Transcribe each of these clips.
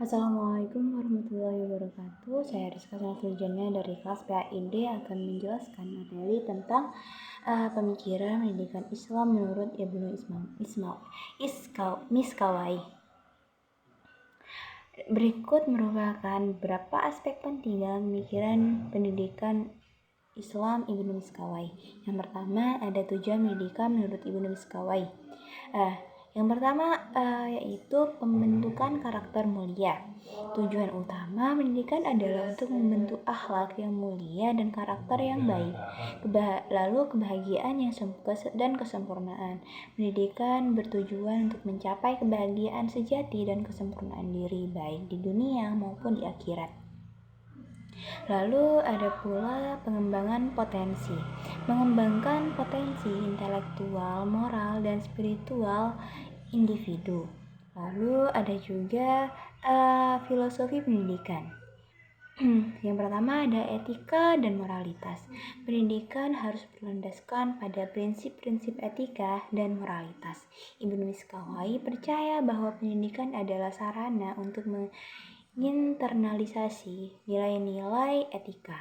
Assalamualaikum warahmatullahi wabarakatuh. Saya Rizka Sanafurjana dari kelas PAID akan menjelaskan materi tentang pemikiran pendidikan Islam menurut Ibnu Miskawai. Berikut merupakan beberapa aspek penting dalam pemikiran pendidikan Islam Ibnu Miskawai. Yang pertama, ada tujuan pendidikan menurut Ibnu Miskawai. Yang pertama yaitu pembentukan karakter mulia. Tujuan utama pendidikan adalah untuk membentuk akhlak yang mulia dan karakter yang baik. Lalu kebahagiaan dan kesempurnaan. Pendidikan bertujuan untuk mencapai kebahagiaan sejati dan kesempurnaan diri baik di dunia maupun di akhirat. Lalu ada pula pengembangan potensi. Mengembangkan potensi intelektual, moral, dan spiritual individu. Lalu ada juga filosofi pendidikan. Yang pertama ada etika dan moralitas. Pendidikan harus berlandaskan pada prinsip-prinsip etika dan moralitas. Ibnu Miskawai percaya bahwa pendidikan adalah sarana untuk internalisasi nilai-nilai etika.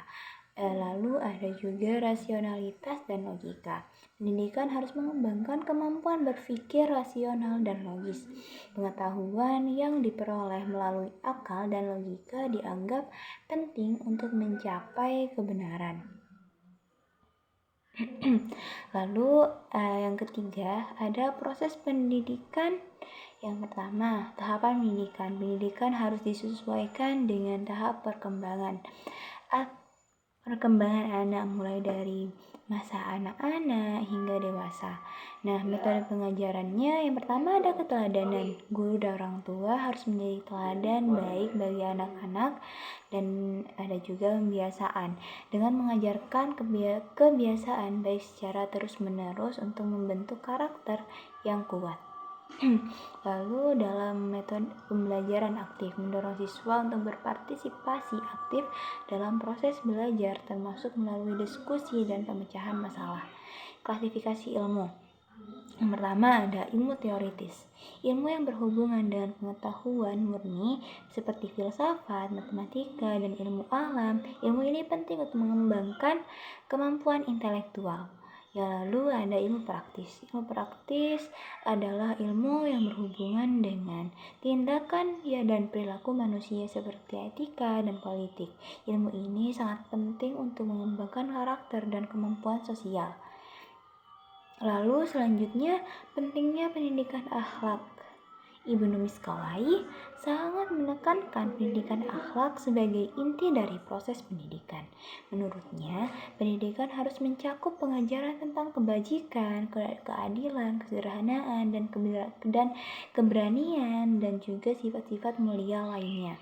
Lalu ada juga rasionalitas dan logika. Pendidikan harus mengembangkan kemampuan berpikir rasional dan logis. Pengetahuan yang diperoleh melalui akal dan logika dianggap penting untuk mencapai kebenaran. Lalu yang ketiga ada proses pendidikan. Yang pertama, tahapan pendidikan. Pendidikan harus disesuaikan dengan tahap perkembangan anak mulai dari masa anak-anak hingga dewasa. Nah, metode pengajarannya yang pertama ada keteladanan. Guru dan orang tua harus menjadi teladan baik bagi anak-anak, dan ada juga pembiasaan dengan mengajarkan kebiasaan baik secara terus-menerus untuk membentuk karakter yang kuat. Lalu dalam metode pembelajaran aktif, mendorong siswa untuk berpartisipasi aktif dalam proses belajar termasuk melalui diskusi dan pemecahan masalah. Klasifikasi ilmu. Yang pertama ada ilmu teoritis. Ilmu yang berhubungan dengan pengetahuan murni seperti filsafat, matematika, dan ilmu alam. Ilmu ini penting untuk mengembangkan kemampuan intelektual. Lalu ada ilmu praktis. Ilmu praktis adalah ilmu yang berhubungan dengan tindakan dan perilaku manusia seperti etika dan politik. Ilmu ini sangat penting untuk mengembangkan karakter dan kemampuan sosial. Lalu selanjutnya pentingnya pendidikan akhlak. Ibnu Miskawai sangat menekankan pendidikan akhlak sebagai inti dari proses pendidikan. Menurutnya, pendidikan harus mencakup pengajaran tentang kebajikan, keadilan, kesederhanaan, dan keberanian, dan juga sifat-sifat mulia lainnya.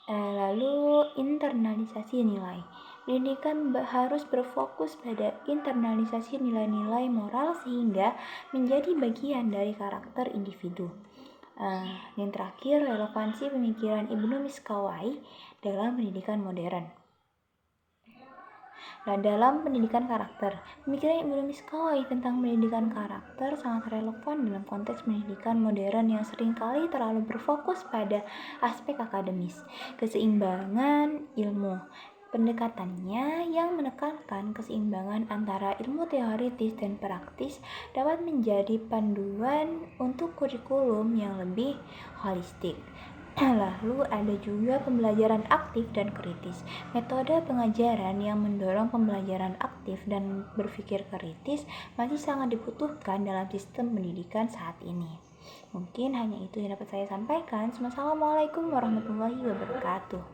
Lalu internalisasi nilai. Pendidikan harus berfokus pada internalisasi nilai-nilai moral sehingga menjadi bagian dari karakter individu. Yang terakhir, relevansi pemikiran Ibnu Miskawai dalam pendidikan modern. Nah, dalam pendidikan karakter, pemikiran Ibnu Miskawai tentang pendidikan karakter sangat relevan dalam konteks pendidikan modern yang seringkali terlalu berfokus pada aspek akademis, keseimbangan ilmu. Pendekatannya yang menekankan keseimbangan antara ilmu teoritis dan praktis dapat menjadi panduan untuk kurikulum yang lebih holistik. Lalu ada juga pembelajaran aktif dan kritis. Metode pengajaran yang mendorong pembelajaran aktif dan berpikir kritis masih sangat dibutuhkan dalam sistem pendidikan saat ini. Mungkin hanya itu yang dapat saya sampaikan. Wassalamualaikum warahmatullahi wabarakatuh.